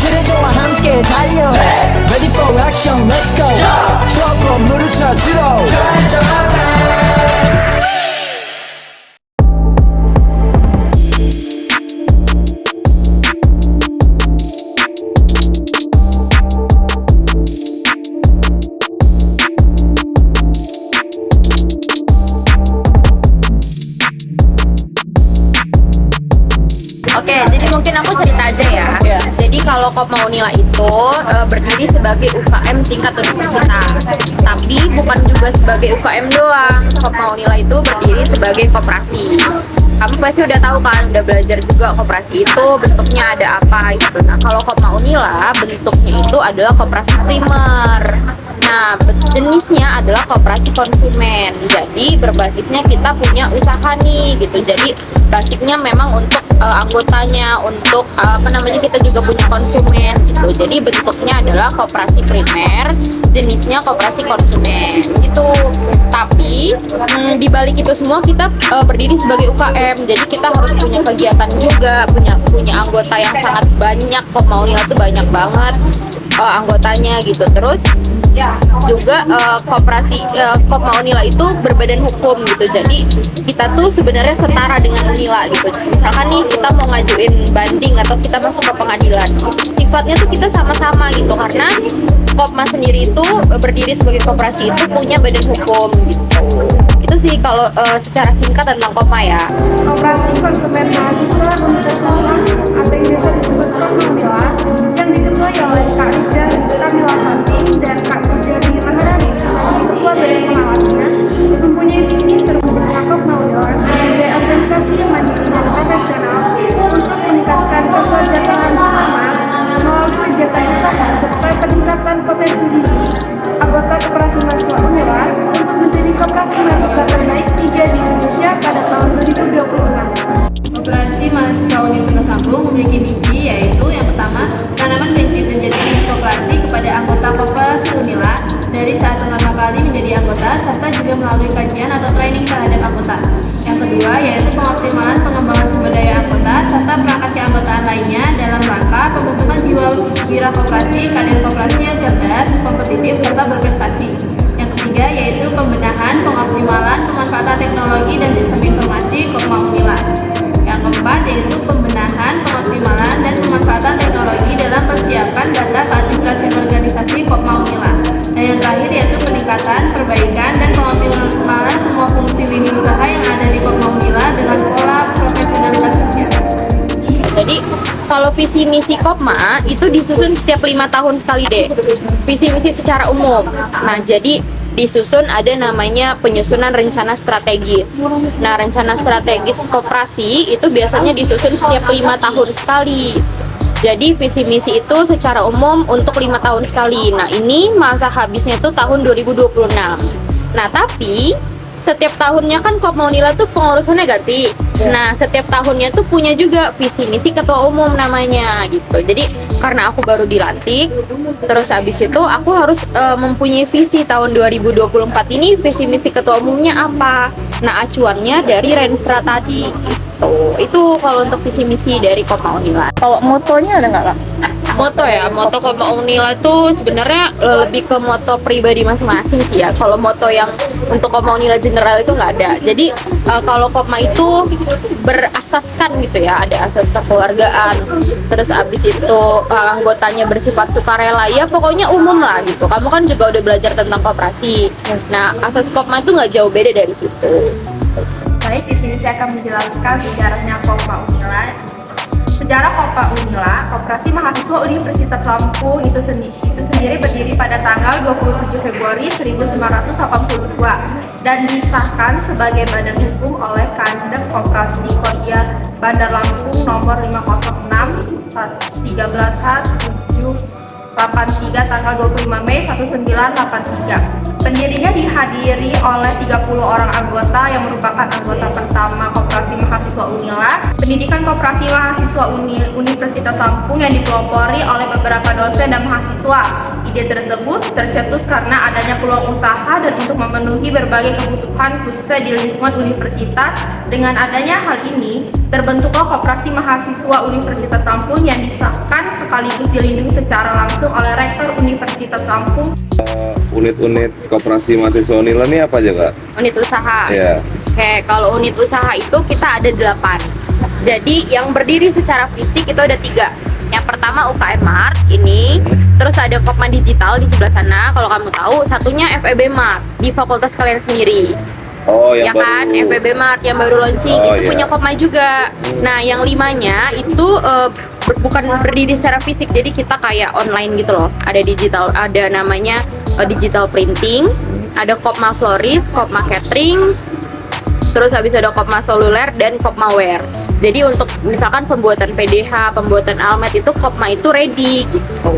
트레저와 함께 달려 Ready for action let's go 추억 건물을 찾으러 Oke, jadi mungkin aku cerita aja ya. Jadi kalau Kopma Unila itu berdiri sebagai UKM tingkat universitas, tapi bukan juga sebagai UKM doang. Kopma Unila itu berdiri sebagai koperasi. Kamu pasti udah tahu kan, udah belajar juga koperasi itu bentuknya ada apa gitu. Nah, kalau Kopma Unila bentuknya itu adalah koperasi primer. Nah, jenisnya adalah koperasi konsumen. Jadi berbasisnya kita punya usaha nih gitu. Jadi basicnya memang untuk anggotanya, untuk kita juga punya konsumen gitu. Jadi bentuknya adalah koperasi primer, jenisnya koperasi konsumen gitu. Tapi di balik itu semua kita berdiri sebagai UKM. Jadi kita harus punya kegiatan juga, punya anggota yang sangat banyak. Kopma Unila itu banyak banget anggotanya gitu. Terus juga koperasi Kopma Unila itu berbadan hukum gitu. Jadi kita tuh sebenarnya setara dengan Unila gitu. Misalkan nih kita mau ngajuin banding atau kita masuk ke pengadilan, sifatnya tuh kita sama-sama gitu, karena Kopma sendiri itu berdiri sebagai koperasi itu punya badan hukum gitu. Itu sih kalau secara singkat tentang Kopma ya. Koperasi konsumen mahasiswa untuk usaha atau yang biasa disebut Kopma Unila yang diketuai oleh Kak Rifda Kamila Fatin dan Kak Pujari Maharani sebagai ketua badan pengawasnya yang mempunyai visi terbentuknya Kopma Unila sebagai organisasi yang mandiri dan profesional untuk meningkatkan kesejahteraan bersama melalui kegiatan usaha serta peningkatan potensi diri anggota koperasi mahasiswa Unila untuk menjadi koperasi mahasiswa terbaik 3 di Indonesia pada tahun 2026. Koperasi mahasiswa Universitas Lampung memiliki misi, yaitu yang pertama, penanaman prinsip dan jati diri koperasi kepada anggota koperasi Unila dari saat pertama kali menjadi anggota, serta juga melalui kajian atau training terhadap anggota. Yang kedua, yaitu pengoptimalan pengembangan sumber daya anggota serta perangkat keanggotaan lainnya dalam rangka pembentukan jiwa wira koperasi, kader koperasi yang cerdas, kompetitif, serta berprestasi. Yang ketiga, yaitu pembenahan, pengoptimalan, pemanfaatan teknologi dan sistem informasi Kopma Unila. Yang keempat, yaitu pembenahan, pengoptimalan, dan pemanfaatan teknologi dalam persiapan data administrasi organisasi Kopma Unila. Dan yang terakhir, yaitu peningkatan, perbaikan, dan pengoptimalan semua fungsi lini usaha yang ada di Kopma Unila dengan pola profesionalitasnya. Jadi kalau visi misi Kopma itu disusun setiap 5 tahun sekali deh, visi misi secara umum. Nah, jadi disusun ada namanya penyusunan rencana strategis. Nah, rencana strategis koperasi itu biasanya disusun setiap 5 tahun sekali. Jadi visi misi itu secara umum untuk 5 tahun sekali. Nah, ini masa habisnya itu tahun 2026. Nah, tapi setiap tahunnya kan Kopma Unila tuh pengurusannya ganti. Nah, setiap tahunnya tuh punya juga visi misi ketua umum namanya gitu. Jadi karena aku baru dilantik, terus habis itu aku harus mempunyai visi tahun 2024 ini, visi misi ketua umumnya apa. Nah, acuannya dari Renstra tadi gitu. Itu kalau untuk visi misi dari Kopma Unila. Kalau motonya ada nggak, Kak? Moto ya, moto Kopma Unila tuh sebenarnya lebih ke moto pribadi masing-masing sih ya. Kalau moto yang untuk Kopma Unila general itu nggak ada. Jadi kalau Kopma itu berasaskan gitu ya, ada asas kekeluargaan. Terus abis itu anggotanya bersifat sukarela, ya pokoknya umum lah gitu. Kamu kan juga udah belajar tentang koperasi. Nah, asas Kopma itu nggak jauh beda dari situ. Baik, di sini saya akan menjelaskan sejarahnya Kopma Unila. Sejarah Kopma Unila, Koperasi Mahasiswa Universitas Lampung itu sendiri berdiri pada tanggal 27 Februari 1982 dan disahkan sebagai badan hukum oleh Kadek Koperasi Kodia Bandar Lampung nomor 506 13H 7 83 tanggal 25 Mei 1983. Pendirinya dihadiri oleh 30 orang anggota yang merupakan anggota pertama Koperasi Mahasiswa Unila. Pendidikan Koperasi Mahasiswa Universitas Lampung yang dipelopori oleh beberapa dosen dan mahasiswa. Ide tersebut tercetus karena adanya peluang usaha dan untuk memenuhi berbagai kebutuhan khususnya di lingkungan universitas. Dengan adanya hal ini, terbentuklah Koperasi Mahasiswa Universitas Lampung yang disahkan sekaligus dilindungi secara langsung oleh Rektor Universitas Lampung. Unit-unit Koperasi Mahasiswa Unila ini apa aja, Kak? Unit usaha. Iya. Oke, kalau unit usaha itu kita ada 8. Jadi yang berdiri secara fisik itu ada 3. Yang pertama UKM Mart ini, terus ada Kopma Digital di sebelah sana kalau kamu tahu, satunya FEB Mart di fakultas kalian sendiri. Oh, Ya yang kan, baru. FEB Mart yang baru launching Oh, itu iya. punya Kopma juga. Nah, yang 5-nya itu bukan berdiri secara fisik, jadi kita kayak online gitu loh. Ada digital, ada namanya digital printing, ada Kopma Florist, Kopma Catering, terus habis ada Kopma Seluler dan Kopma Wear. Jadi untuk misalkan pembuatan PDH, pembuatan almet itu Kopma itu ready gitu.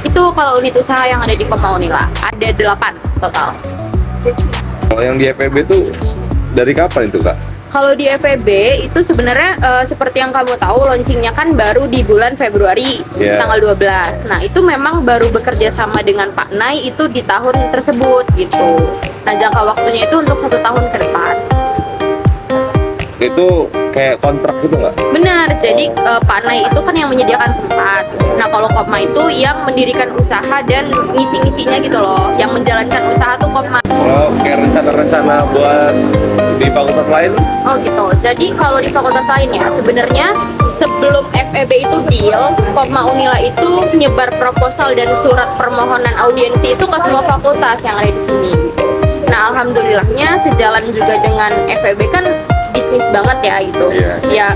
Itu kalau unit usaha yang ada di Kopma Unila. Ada 8 total. Kalau yang di FEB itu dari kapan itu, Kak? Kalau di FEB itu sebenarnya seperti yang kamu tahu launchingnya kan baru di bulan Februari tanggal 12. Nah itu memang baru bekerja sama dengan Pak Nai itu di tahun tersebut gitu. Nah jangka waktunya itu untuk 1 tahun ke depan. Itu kayak kontrak gitu nggak? Benar, jadi Pak Nai itu kan yang menyediakan tempat. Nah kalau Kopma itu yang mendirikan usaha dan ngisi-ngisinya gitu loh. Yang menjalankan usaha tuh Kopma. Oh, kayak rencana-rencana buat di fakultas lain? Oh gitu. Jadi kalau di fakultas lain ya sebenarnya sebelum FEB itu deal, Kopma Unila itu nyebar proposal dan surat permohonan audiensi itu ke semua fakultas yang ada di sini. Nah alhamdulillahnya sejalan juga dengan FEB kan bisnis banget ya itu. Ya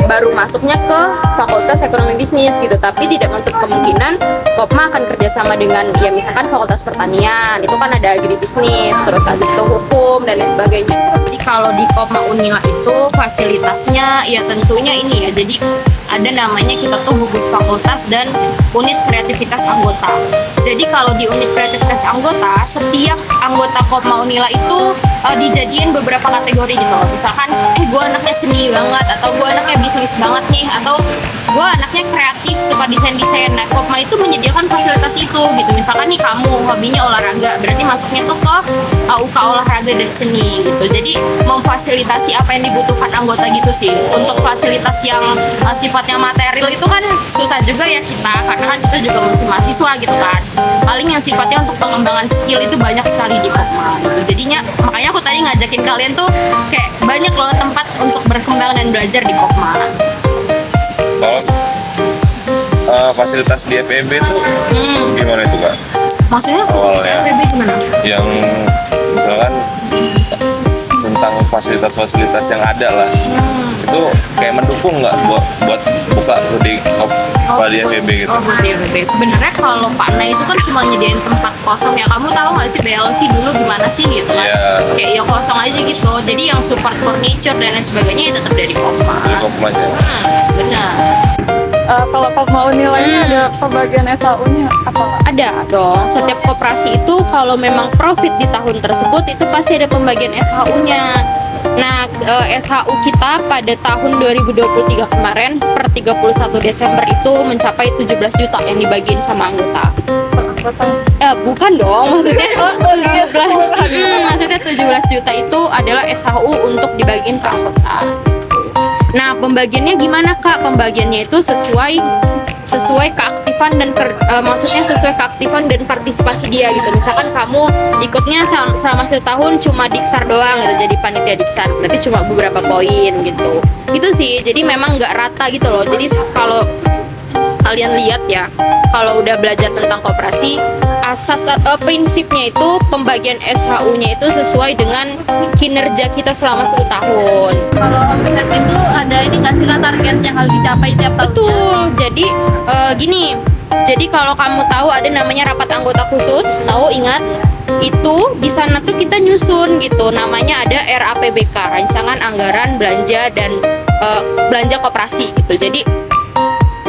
baru masuknya ke Fakultas Ekonomi Bisnis gitu. Tapi tidak menutup kemungkinan Kopma akan kerjasama dengan ya misalkan Fakultas Pertanian itu kan ada agribisnis, terus habis itu hukum dan lain sebagainya. Jadi kalau di Kopma Unila itu fasilitasnya ya tentunya ini ya. Jadi ada namanya kita tuh gugus fakultas dan unit kreativitas anggota. Jadi kalau di unit kreativitas anggota, setiap anggota Kopma Unila itu dijadiin beberapa kategori gitu loh. Misalkan, gue anaknya seni banget, atau gue anaknya bisnis banget nih, atau gue anaknya kreatif, suka desain-desain. Nah, Kopma itu menyediakan fasilitas itu gitu. Misalkan nih kamu hobinya olahraga, berarti masuknya tuh ke UK olahraga dan seni gitu. Jadi memfasilitasi apa yang dibutuhkan anggota gitu sih. Untuk fasilitas yang sifatnya material itu kan susah juga ya kita, karena kan kita juga masih mahasiswa gitu kan. Paling yang sifatnya untuk pengembangan skill itu banyak sekali di Kopma gitu. Jadinya makanya aku tadi ngajakin kalian tuh kayak banyak loh tempat untuk berkembang dan belajar di Kopma. Kalau fasilitas di FEB itu gimana itu, Kak? Maksudnya Awalnya. FEB gimana? Yang misalkan tentang fasilitas-fasilitas yang ada lah, itu kayak mendukung nggak buat buka di FEB gitu? Oh, buat di FEB. Sebenarnya kalau Pak Nai itu kan cuma nyediain tempat kosong ya. Kamu tahu nggak sih BLC dulu gimana sih gitu kan? Iya. Kayak ya kosong aja gitu. Jadi yang support furniture dan lain sebagainya ya tetap dari Kopma. Dari Kopma aja. Benar. Kalau Kopma Unila ini ada pembagian SAU-nya apa? Ada dong. Setiap koperasi itu kalau memang profit di tahun tersebut itu pasti ada pembagian SHU-nya. Nah, SHU kita pada tahun 2023 kemarin per 31 Desember itu mencapai 17 juta yang dibagiin sama anggota. Bukan dong, maksudnya 17 maksudnya 17 juta itu adalah SHU untuk dibagiin ke anggota. Nah, pembagiannya gimana, Kak? Pembagiannya itu sesuai keaktifan dan maksudnya sesuai keaktifan dan partisipasi dia gitu. Misalkan kamu ikutnya selama 1 tahun cuma diksar doang gitu, jadi panitia diksar, berarti cuma beberapa poin gitu. Itu sih, jadi memang nggak rata gitu loh. Jadi kalau kalian lihat ya, kalau udah belajar tentang koperasi, asas prinsipnya itu pembagian SHU-nya itu sesuai dengan kinerja kita selama 1 tahun. Kalau omset itu ada ini nggak sih Kak, target yang harus dicapai tiap tahun? Betul. Jadi gini. Jadi kalau kamu tahu ada namanya rapat anggota khusus, tahu ingat? Itu di sana tuh kita nyusun gitu. Namanya ada RAPBK, Rancangan Anggaran Belanja dan Belanja Koperasi gitu. Jadi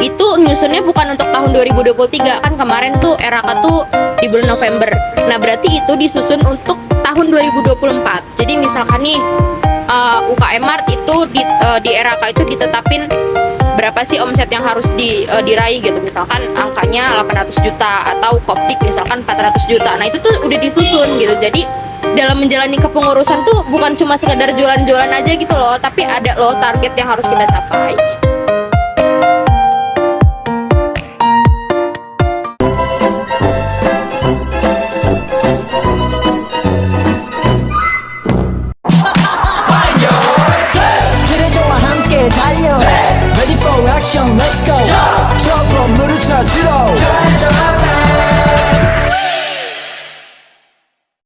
itu nyusunnya bukan untuk tahun 2023, kan kemarin tuh Eraka tuh di bulan November. Nah berarti itu disusun untuk tahun 2024. Jadi misalkan nih UKM Mart itu di Eraka itu ditetapin berapa sih omset yang harus diraih gitu, misalkan angkanya 800 juta atau Koptik misalkan 400 juta. Nah itu tuh udah disusun gitu. Jadi dalam menjalani kepengurusan tuh bukan cuma sekedar jualan-jualan aja gitu loh, tapi ada loh target yang harus kita capai. 그래 좋아 함께 달려 Ready for action, let's